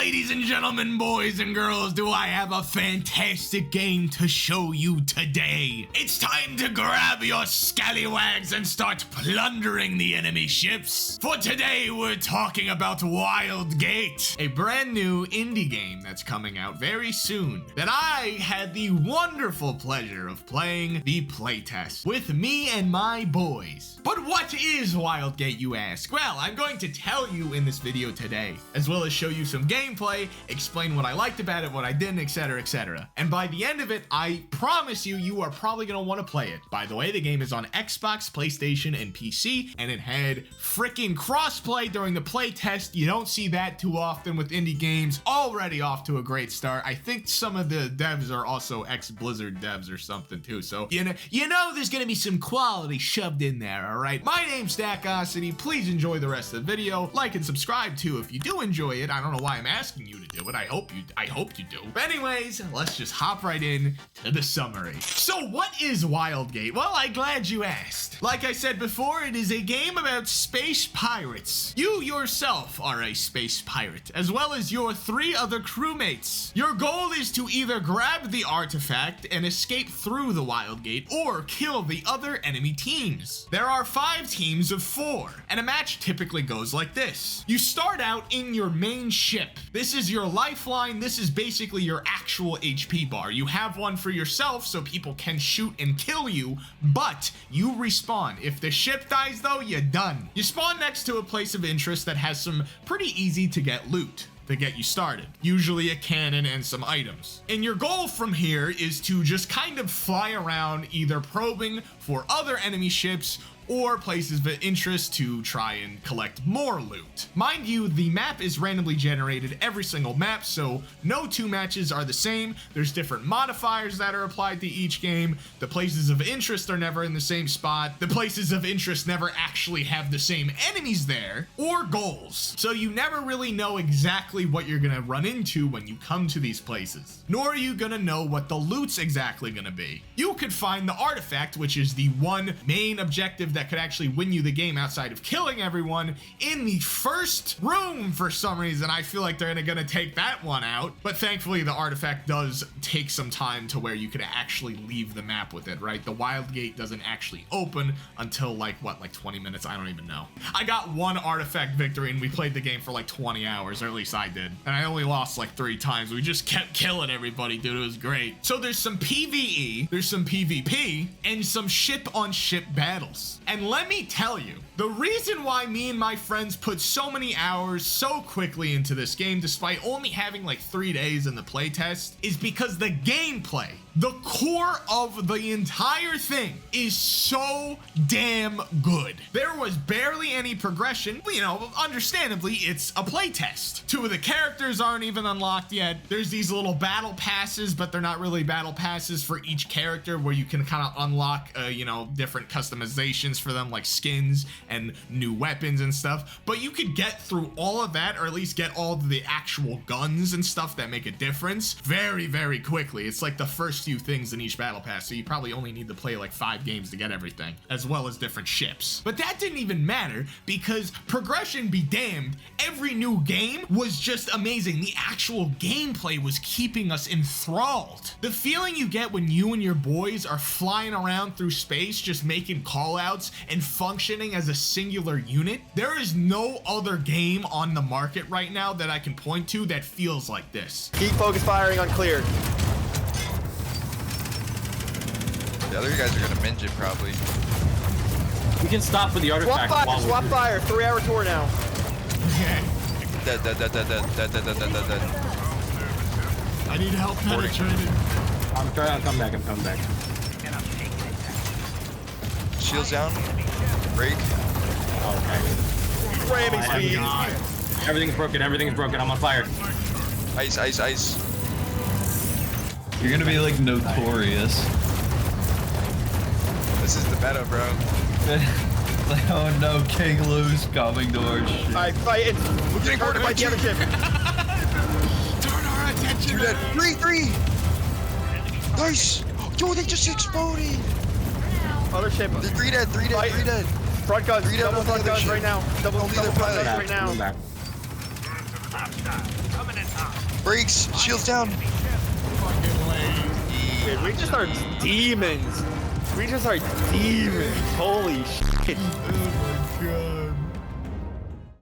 ladies and gentlemen, boys and girls, do I have a fantastic game to show you today. It's time to grab your scallywags and start plundering the enemy ships. For today, we're talking about Wildgate, a brand new indie game that's coming out very soon that I had the wonderful pleasure of playing the playtest with me and my boys. But what is Wildgate, you ask? Well, I'm going to tell you in this video today, as well as show you some gameplay, explain what I liked about it, what I didn't, etc, etc. And by the end of it, I promise you, you are probably going to want to play it. By the way, the game is on Xbox, PlayStation, and PC, and it had freaking crossplay during the playtest. You don't see that too often with indie games. Already off to a great start. I think some of the devs are also ex-Blizzard devs or something too, so you know there's going to be some quality shoved in there, alright? My name's Stackosity. Please enjoy the rest of the video. Like and subscribe too if you do enjoy it. I don't know why I'm asking you to do it. I hope you do. But anyways, let's just hop right in to the summary. So what is Wildgate? Well, I'm glad you asked. Like I said before, it is a game about space pirates. You yourself are a space pirate, as well as your 3 other crewmates. Your goal is to either grab the artifact and escape through the Wildgate, or kill the other enemy teams. There are 5 teams of 4, and a match typically goes like this. You start out in your main ship. This is your lifeline. This is basically your actual HP bar. You have one for yourself so people can shoot and kill you, but you respawn. If the ship dies though, you're done. You spawn next to a place of interest that has some pretty easy to get loot to get you started, usually a cannon and some items. And your goal from here is to just kind of fly around, either probing for other enemy ships or places of interest to try and collect more loot. Mind you, the map is randomly generated every single map, so no 2 matches are the same. There's different modifiers that are applied to each game. The places of interest are never in the same spot. The places of interest never actually have the same enemies there or goals. So you never really know exactly what you're gonna run into when you come to these places, nor are you gonna know what the loot's exactly gonna be. You could find the artifact, which is the one main objective that could actually win you the game outside of killing everyone, in the first room. For some reason, I feel like they're gonna take that one out, but thankfully the artifact does take some time to where you could actually leave the map with it, right? The Wildgate doesn't actually open until like 20 minutes? I don't even know. I got 1 artifact victory and we played the game for like 20 hours, or at least I did, and I only lost like 3 times. We just kept killing everybody, dude. It was great. So there's some PvE, there's some PvP, and some ship-on-ship battles. And let me tell you, the reason why me and my friends put so many hours so quickly into this game, despite only having like 3 days in the playtest, is because the gameplay, the core of the entire thing, is so damn good. There was barely any progression. You know, understandably, it's a playtest. 2 of the characters aren't even unlocked yet. There's these little battle passes, but they're not really battle passes for each character, where you can kind of unlock, you know, different customizations for them, like skins and new weapons and stuff. But you could get through all of that, or at least get all of the actual guns and stuff that make a difference very, very quickly. It's like the first few things in each battle pass, so you probably only need to play like 5 games to get everything, as well as different ships. But that didn't even matter, because progression be damned, every new game was just amazing. The actual gameplay was keeping us enthralled. The feeling you get when you and your boys are flying around through space, just making callouts and functioning as a singular unit. There is no other game on the market right now that I can point to that feels like this. Keep focus firing on clear. The other guys are gonna minge it probably. We can stop with the artifact. Swap fire. 3-hour tour now. Okay. Dead. I need help penetrating. I'm coming back. Shields down. Break. Okay. Ramming speed. Everything's broken. I'm on fire. Ice. You're gonna be like notorious. This is the meta, bro. Like, oh no, King Lou's coming to our ship. Alright, fight it. We're getting boarded by the other ship. Turn our attention. 3. Nice. Yo, they just exploded. Other ship. 3 dead. Front guns. Double front guns right now. Double front guns right now. Brakes. Shields down. Fucking lazy. Dude, we just are demons. We just are demons. Holy shit. Oh my god.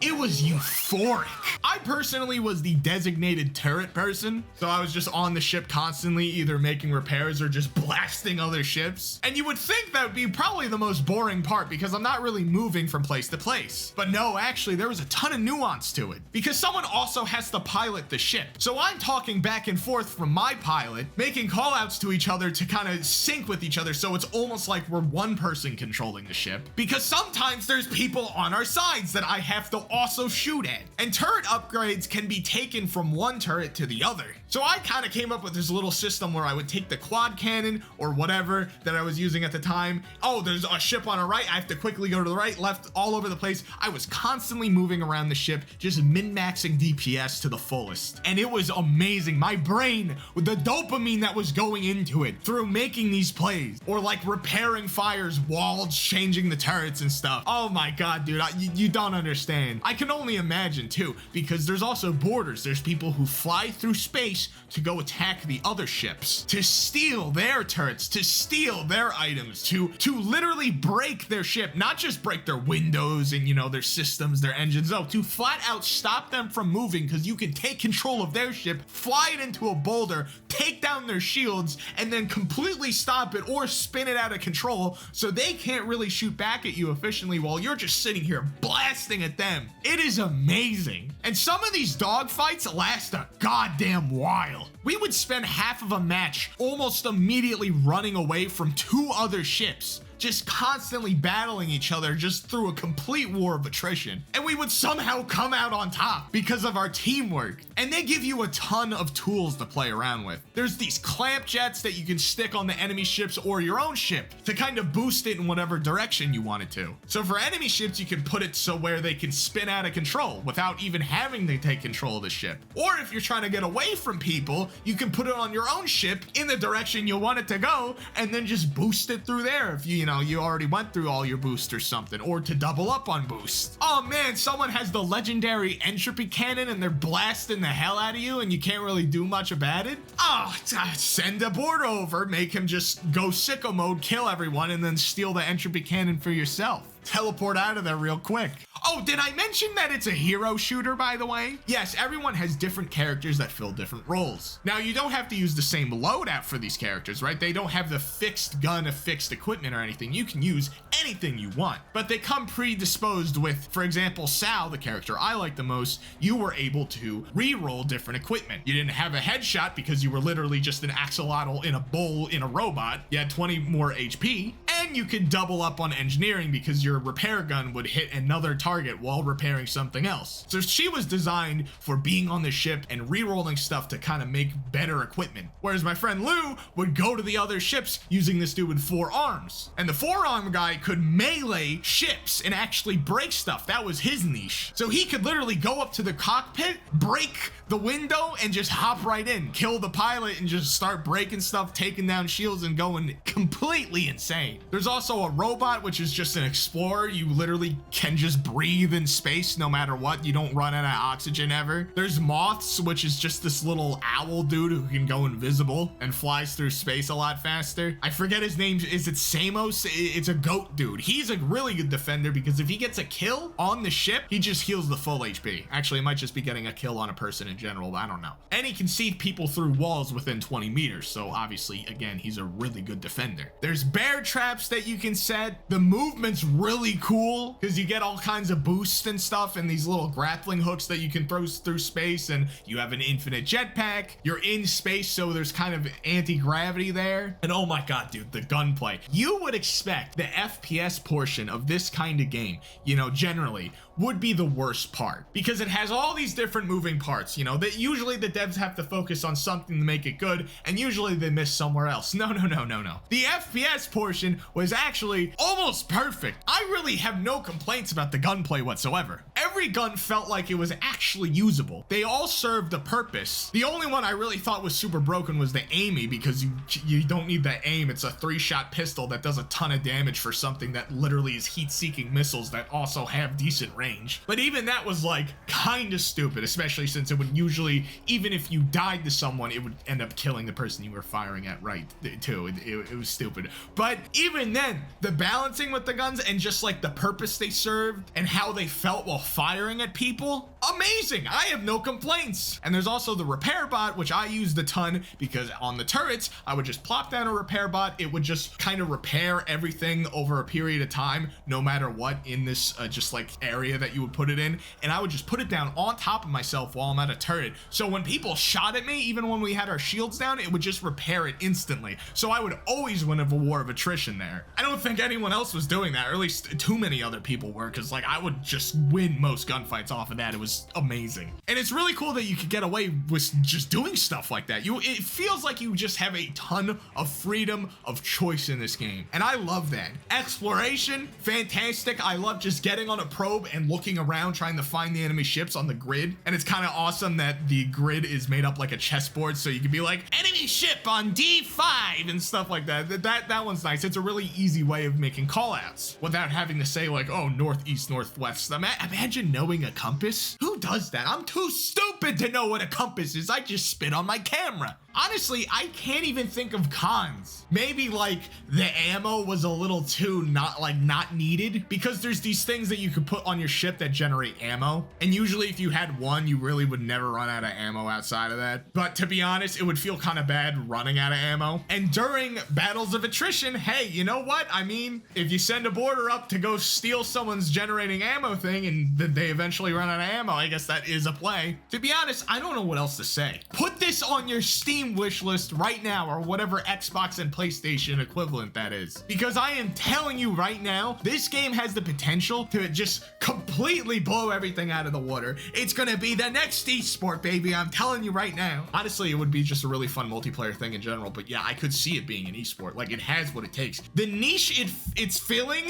It was euphoric. I personally was the designated turret person, so I was just on the ship constantly, either making repairs or just blasting other ships. And you would think that would be probably the most boring part because I'm not really moving from place to place. But no, actually, there was a ton of nuance to it because someone also has to pilot the ship. So I'm talking back and forth from my pilot, making call outs to each other to kind of sync with each other. So it's almost like we're one person controlling the ship because sometimes there's people on our sides that I have to also shoot at. And turret upgrades can be taken from one turret to the other. So I kind of came up with this little system where I would take the quad cannon or whatever that I was using at the time. Oh, there's a ship on our right. I have to quickly go to the right, left, all over the place. I was constantly moving around the ship, just min-maxing DPS to the fullest. And it was amazing. My brain, with the dopamine that was going into it through making these plays or like repairing fires, walls, changing the turrets and stuff. Oh my God, dude, you don't understand. I can only imagine too, because there's also borders. There's people who fly through space to go attack the other ships, to steal their turrets, to steal their items, to literally break their ship, not just break their windows and, you know, their systems, their engines, no, to flat out stop them from moving because you can take control of their ship, fly it into a boulder, take down their shields, and then completely stop it or spin it out of control so they can't really shoot back at you efficiently while you're just sitting here blasting at them. It is amazing. And some of these dogfights last a goddamn while. We would spend half of a match almost immediately running away from two other ships, just constantly battling each other just through a complete war of attrition. And we would somehow come out on top because of our teamwork. And they give you a ton of tools to play around with. There's these clamp jets that you can stick on the enemy ships or your own ship to kind of boost it in whatever direction you want it to. So for enemy ships, you can put it so where they can spin out of control without even having to take control of the ship. Or if you're trying to get away from people, you can put it on your own ship in the direction you want it to go and then just boost it through there if you already went through all your boosts or something, or to double up on boost. Oh man, someone has the legendary entropy cannon and they're blasting the hell out of you and you can't really do much about it. Oh, send a board over, make him just go sicko mode, kill everyone, and then steal the entropy cannon for yourself. Teleport out of there real quick. Oh, did I mention that it's a hero shooter, by the way? Yes, everyone has different characters that fill different roles. Now, you don't have to use the same loadout for these characters, right? They don't have the fixed gun of fixed equipment or anything. You can use anything you want, but they come predisposed with, for example, Sal, the character I like the most, you were able to re-roll different equipment. You didn't have a headshot because you were literally just an axolotl in a bowl in a robot. You had 20 more HP, and you could double up on engineering because your repair gun would hit another target while repairing something else. So she was designed for being on the ship and re-rolling stuff to kind of make better equipment. Whereas my friend Lou would go to the other ships using this dude with 4 arms. And the 4-arm guy could melee ships and actually break stuff. That was his niche. So he could literally go up to the cockpit, break the window, and just hop right in, kill the pilot, and just start breaking stuff, taking down shields, and going completely insane. There's also a robot, which is just an explorer. You literally can just breathe in space no matter what. You don't run out of oxygen ever. There's Moths, which is just this little owl dude who can go invisible and flies through space a lot faster. I forget his name. Is it Samos? It's a goat dude. He's a really good defender because if he gets a kill on the ship, he just heals the full HP. Actually, it might just be getting a kill on a person in general. I don't know. And he can see people through walls within 20 meters. So obviously, again, he's a really good defender. There's bear traps that you can set. The movement's really cool because you get all kinds of boosts and stuff and these little grappling hooks that you can throw through space, and you have an infinite jetpack. You're in space, so there's kind of anti-gravity there. And oh my God, dude, the gunplay. You would expect the FPS portion of this kind of game, you know, generally would be the worst part because it has all these different moving parts, you know, that usually the devs have to focus on something to make it good, and usually they miss somewhere else. No. The FPS portion was was actually almost perfect. I really have no complaints about the gunplay whatsoever. Every gun felt like it was actually usable. They all served a purpose. The only one I really thought was super broken was the Amy, because you don't need the aim. It's a 3-shot pistol that does a ton of damage for something that literally is heat-seeking missiles that also have decent range. But even that was like kind of stupid, especially since it would usually, even if you died to someone, it would end up killing the person you were firing at, right, too. It was stupid. But even then, the balancing with the guns and just like the purpose they served and how they felt while firing at people, amazing. I have no complaints. And there's also the repair bot, which I used a ton, because on the turrets, I would just plop down a repair bot. It would just kind of repair everything over a period of time, no matter what, in this just like area that you would put it in. And I would just put it down on top of myself while I'm at a turret. So when people shot at me, even when we had our shields down, it would just repair it instantly. So I would always win a war of attrition there. I don't think anyone else was doing that, or at least too many other people were, because like I would just win most gunfights off of that. It was amazing. And it's really cool that you could get away with just doing stuff like that. It feels like you just have a ton of freedom of choice in this game. And I love that. Exploration, fantastic. I love just getting on a probe and looking around trying to find the enemy ships on the grid. And it's kind of awesome that the grid is made up like a chessboard, so you can be like, enemy ship on D5 and stuff like that. That one's nice. It's a really easy way of making callouts without having to say like, oh, northeast, northwest. Imagine knowing a compass. Who does that? I'm too stupid to know what a compass is. I just spit on my camera. Honestly, I can't even think of cons. Maybe like the ammo was a little too not needed, because there's these things that you could put on your ship that generate ammo. And usually if you had one, you really would never run out of ammo outside of that. But to be honest, it would feel kind of bad running out of ammo. And during battles of attrition, hey, you know what? I mean, if you send a boarder up to go steal someone's generating ammo thing and they eventually run out of ammo, I guess that is a play. To be honest, I don't know what else to say. Put this on your Steam wish list right now, or whatever Xbox and PlayStation equivalent that is. Because I am telling you right now, this game has the potential to just completely blow everything out of the water. It's gonna be the next esport, baby. I'm telling you right now. Honestly, it would be just a really fun multiplayer thing in general, but yeah, I could see it being an esport. Like, it has what it takes. The niche it's filling,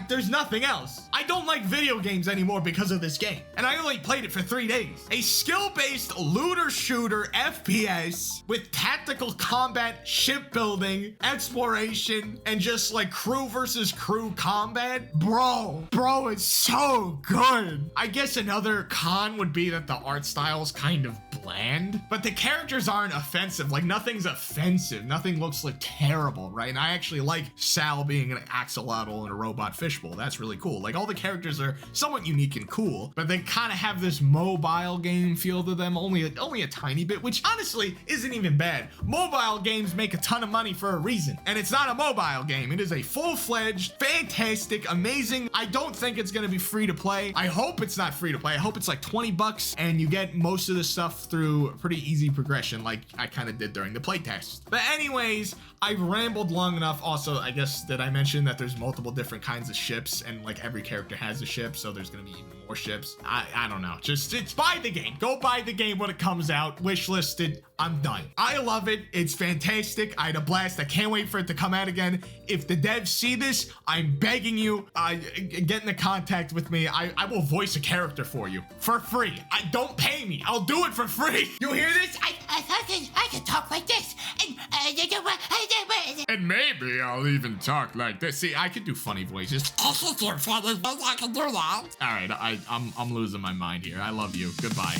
there's nothing else. I don't like video games anymore because of this game, and I only played it for 3 days. A skill-based looter shooter FPS with tactical combat, shipbuilding, exploration, and just like crew versus crew combat. Bro, it's so good. I guess another con would be that the art style is kind of bland, but the characters aren't offensive. Like, nothing's offensive. Nothing looks like terrible, right? And I actually like Sal being an axolotl and a robot fishbowl. That's really cool. Like, all the characters are somewhat unique and cool, but they kind of have this mobile game feel to them, only a tiny bit, which honestly isn't even bad. Mobile games make a ton of money for a reason, and it's not a mobile game. It is a full-fledged, fantastic, amazing. I don't think it's gonna be free to play. I hope it's not free to play. I hope it's like 20 bucks and you get most of the stuff through pretty easy progression, like I kind of did during the playtest. But anyways, I've rambled long enough. Also, I guess, did I mention that there's multiple different kinds of ships, and like every character has a ship, so there's gonna be even more ships. I don't know. Just buy the game. Go buy the game when it comes out. Wishlisted. I'm done. I love it. It's fantastic. I had a blast. I can't wait for it to come out again. If the devs see this, I'm begging you, get into contact with me. I will voice a character for you for free. Don't pay me. I'll do it for free. You hear this? I can talk like this, And maybe I'll even talk like this. See, I can do funny voices. I can do that. All right, I'm losing my mind here. I love you. Goodbye.